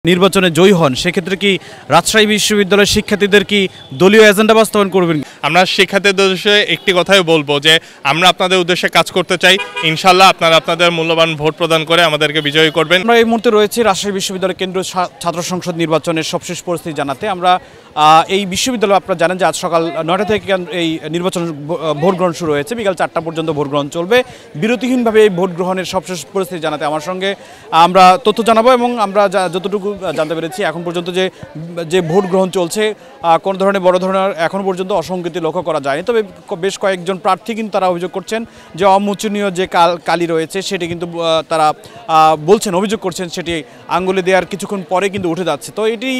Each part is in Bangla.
নির্বাচনে জয়ী হন সেক্ষেত্রে কি রাজশাহী বিশ্ববিদ্যালয়ের শিক্ষার্থীদের কি দলীয় এজেন্ডা বাস্তবায়ন করবেন? আমরা শিক্ষার্থীদের উদ্দেশ্যে একটি কথাই বলবো যে আমরা আপনাদের উদ্দেশ্যে কাজ করতে চাই। ইনশাআল্লাহ আপনারা আপনাদের মূল্যবান ভোট প্রদান করে আমাদেরকে বিজয়ী করবেন। আমরা এই মুহূর্তে রয়েছি রাজশাহী বিশ্ববিদ্যালয় কেন্দ্রীয় ছাত্র সংসদ নির্বাচনের সবশেষ পরিস্থিতি জানাতে। আমরা এই বিশ্ববিদ্যালয় আপনারা জানেন যে আজ সকাল 9টা থেকে এই নির্বাচন ভোট গ্রহণ শুরু হয়েছে, বিকাল 4টা পর্যন্ত ভোট গ্রহণ চলবে। বিরতিহীনভাবে এই ভোট গ্রহণের সবশেষ পরিস্থিতি জানাতে আমার সঙ্গে আমরা তথ্য জানাবো এবং আমরা যতটুকু জানতে পেরেছি এখন পর্যন্ত যে ভোট গ্রহণ চলছে কোনো ধরনের বড় ধরনের এখন পর্যন্ত অসংগতি লক্ষ্য করা যায়নি। তবে বেশ কয়েকজন প্রার্থী কিন্তু তারা অভিযোগ করছেন যে অমোচনীয় যে কালি রয়েছে সেটি কিন্তু তারা বলছেন, অভিযোগ করছেন সেটি আঙ্গুলে দেওয়ার কিছুক্ষণ পরে কিন্তু উঠে যাচ্ছে। তো এটি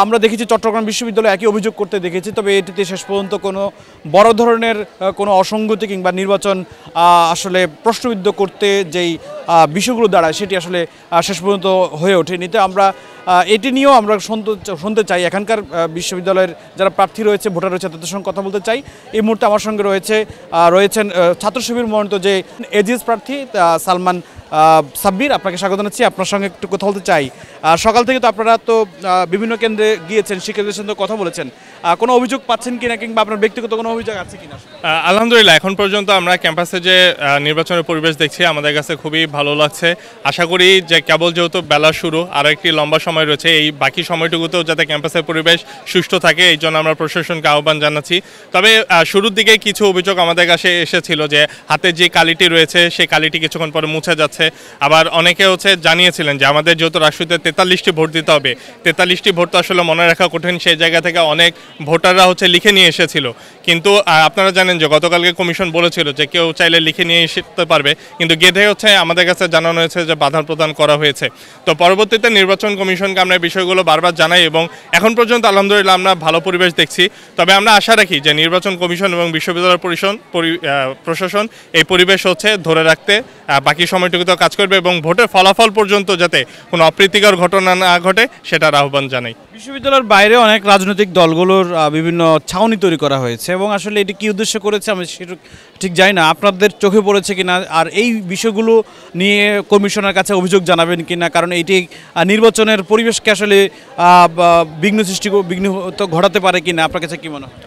আমরা দেখেছি চট্টগ্রাম বিশ্ববিদ্যালয় একই অভিযোগ করতে দেখেছি, তবে এটিতে শেষ পর্যন্ত কোনো বড় ধরনের কোনো অসংগতি কিংবা নির্বাচন আসলে প্রশ্নবিদ্ধ করতে যেই বিষয়গুলো দাঁড়ায় সেটি আসলে শেষ পর্যন্ত হয়ে ওঠেনি। তো আমরা এটি নিয়েও আমরা শুনতে চাই এখানকার বিশ্ববিদ্যালয়ের যারা প্রার্থী রয়েছে, ভোটার রয়েছে তাদের সঙ্গে কথা বলতে চাই। এই মুহূর্তে আমার সঙ্গে রয়েছেন ছাত্র শিবির মনোনীত যে এজিএস প্রার্থী সালমান সাব্বির। আপনাকে স্বাগত জানাচ্ছি, আপনার সঙ্গে একটু কথা বলতে চাই। সকাল থেকে তো আপনারা তো বিভিন্ন কেন্দ্রে গিয়েছেন, শিক্ষকদের সঙ্গে কথা বলেছেন, কোনো অভিযোগ পাচ্ছেন কিনা কিংবা আপনার ব্যক্তিগত কোনো অভিযোগ আছে কিনা? আলহামদুলিল্লাহ, এখন পর্যন্ত আমরা ক্যাম্পাসে যে নির্বাচনের পরিবেশ দেখছি আমাদের কাছে খুবই ভালো লাগছে। আশা করি যে কেবল যেহেতু বেলা শুরু, আরও একটি লম্বা সময় রয়েছে, এই বাকি সময়টুকুতেও যাতে ক্যাম্পাসের পরিবেশ সুষ্ঠু থাকে এই জন্য আমরা প্রশাসনকে আহ্বান জানাচ্ছি। তবে শুরুর দিকে কিছু অভিযোগ আমাদের কাছে এসেছিল যে হাতে যে কালিটি রয়েছে সেই কালিটি কিছুক্ষণ পরে মুছে যাচ্ছে। আবার অনেকে জানিয়েছিলেন যে আমাদের যেহেতু রাজশাহীতে 43টি ভোট দিতে হবে, 43টি ভোট তো আসলে মনে রাখা কঠিন, সেই জায়গা থেকে অনেক ভোটাররা লিখে নিয়ে এসেছিল। কিন্তু আপনারা জানেন যে গতকালকে কমিশন বলেছিল যে কেউ চাইলে লিখে নিয়ে আসতে পারবে, কিন্তু গেটে আমাদের কাছে জানানো হয়েছে যে বাধা প্রদান করা হয়েছে। তো পরবর্তীতে নির্বাচন কমিশনকে আমরা বিষয়গুলো বারবার জানাই এবং এখন পর্যন্ত আলহামদুলিল্লাহ আমরা ভালো পরিবেশ দেখছি। তবে আমরা আশা রাখি যে নির্বাচন কমিশন এবং বিশ্ববিদ্যালয় প্রশাসন এই পরিবেশ ধরে রাখতে বাকি সময়টুকুতে কাজ করবে এবং ভোটের ফলাফল পর্যন্ত যাতে কোনো অপ্রীতিকর ঘটনা না ঘটে সেটার আহ্বান জানাই। বিশ্ববিদ্যালয়ের বাইরে অনেক রাজনৈতিক দলগুলোর বিভিন্ন ছাউনি তৈরি করা হয়েছে এবং আসলে এটি কী উদ্দেশ্য করেছে আমি সেটা ঠিক জানি না, আপনাদের চোখে পড়েছে কিনা আর এই বিষয়গুলো নিয়ে কমিশনের কাছে অভিযোগ জানাবেন কিনা, কারণ এটি নির্বাচনের পরিবেশকে আসলে বিঘ্ন ঘটাতে পারে কিনা, আপনার কাছে কী মনে হয়?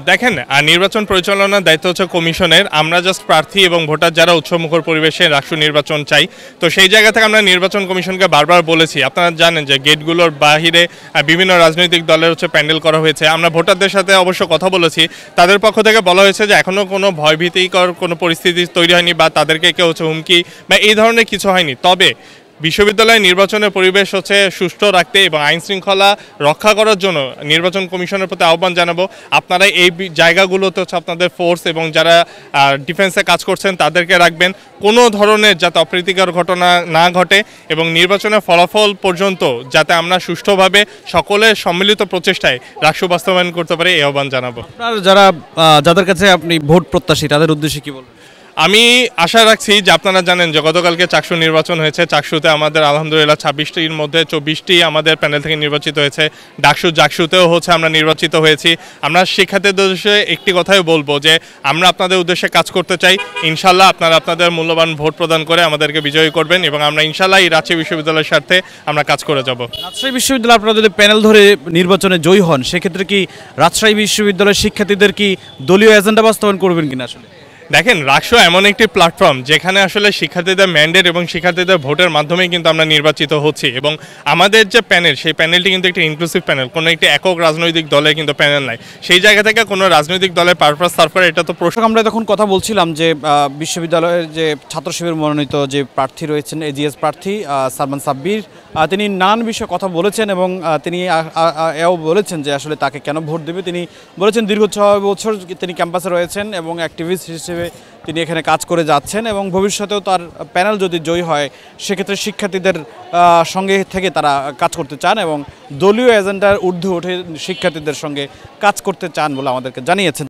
দেখেন, নির্বাচন পরিচালনার দায়িত্ব হচ্ছে কমিশনের। আমরা জাস্ট প্রার্থী এবং ভোটার যারা উৎসবমুখর পরিবেশে রাষ্ট্র নির্বাচন চাই। তো সেই জায়গা থেকে আমরা নির্বাচন কমিশনকে বারবার বলেছি, আপনারা জানেন যে গেটগুলোর বাহিরে বিভিন্ন রাজনৈতিক দলের প্যান্ডেল করা হয়েছে। আমরা ভোটারদের সাথে অবশ্য কথা বলেছি, তাদের পক্ষ থেকে বলা হয়েছে যে এখনও কোনো ভয়ভীতিকর কোনো পরিস্থিতি তৈরি হয়নি বা তাদেরকে কেউ হুমকি বা এই ধরনের কিছু হয়নি। তবে বিশ্ববিদ্যালয়ে নির্বাচনের পরিবেশ সুষ্ঠু রাখতে এবং আইন শৃঙ্খলা রক্ষা করার জন্য নির্বাচন কমিশনের প্রতি আহ্বান জানাবো, আপনারা এই জায়গাগুলোতে আপনাদের ফোর্স এবং যারা ডিফেন্সে কাজ করছেন তাদেরকে রাখবেন, কোনো ধরনের যাতে অপ্রীতিকর ঘটনা না ঘটে এবং নির্বাচনের ফলাফল পর্যন্ত যাতে আমরা সুষ্ঠুভাবে সকলের সম্মিলিত প্রচেষ্টায় রাষ্ট্র বাস্তবায়ন করতে পারি এই আহ্বান জানাবো। যাদের কাছে আপনি ভোট প্রত্যাশী তাদের উদ্দেশ্যে কি বলবেন? আমি আশা রাখছি যে আপনারা জানেন যে গতকালকে চাকসু নির্বাচন হয়েছে। চাকসুতে আমাদের আলহামদুলিল্লাহ 26টির মধ্যে 24টি আমাদের প্যানেল থেকে নির্বাচিত হয়েছে। জাকসুতেও আমরা নির্বাচিত হয়েছি। আমরা শিক্ষার্থীদের উদ্দেশ্যে একটি কথাই বলবো যে আমরা আপনাদের উদ্দেশ্যে কাজ করতে চাই। ইনশাআল্লাহ আপনারা আপনাদের মূল্যবান ভোট প্রদান করে আমাদেরকে বিজয়ী করবেন এবং আমরা ইনশাআল্লাহ এই রাজশাহী বিশ্ববিদ্যালয়ের স্বার্থে আমরা কাজ করে যাব। রাজশাহী বিশ্ববিদ্যালয় আপনারা যদি প্যানেল ধরে নির্বাচনে জয়ী হন সেক্ষেত্রে কি রাজশাহী বিশ্ববিদ্যালয়ের শিক্ষার্থীদের কি দলীয় এজেন্ডা বাস্তবায়ন করবেন কিনা? আসলে দেখেন, রাষ্ট্র এমন একটি প্ল্যাটফর্ম যেখানে শিক্ষার্থীদের ম্যান্ডেট এবং শিক্ষার্থীদের ভোটের মাধ্যমে কিন্তু আমরা নির্বাচিত হচ্ছি এবং আমাদের যে প্যানেল সেই প্যানেলটি কিন্তু একটি ইনক্লুসিভ প্যানেল, কোনো একটি একক রাজনৈতিক দলের কিন্তু প্যানেল নাই। সেই জায়গা থেকে কোনো রাজনৈতিক দলের পারপাস সার্ভ করে এটা তো প্রশ্ন। আমরা তখন কথা বলছিলাম যে বিশ্ববিদ্যালয়ের যে ছাত্র শিবির মনোনীত যে প্রার্থী রয়েছেন এজিএস প্রার্থী সালমান সাব্বির, তিনি নানান বিষয়ে কথা বলেছেন এবং তিনি এও বলেছেন যে আসলে তাকে কেন ভোট দেবে। তিনি বলেছেন দীর্ঘ 6 বছর তিনি ক্যাম্পাসে রয়েছেন এবং অ্যাক্টিভিস্ট হিসেবে তিনি এখানে কাজ করে যাচ্ছেন এবং ভবিষ্যতেও তার প্যানেল যদি জয়ী হয় সেক্ষেত্রে শিক্ষার্থীদের সঙ্গে থেকে তারা কাজ করতে চান এবং দলীয় এজেন্ডার ঊর্ধ্বে উঠে শিক্ষার্থীদের সঙ্গে কাজ করতে চান বলে আমাদেরকে জানিয়েছেন।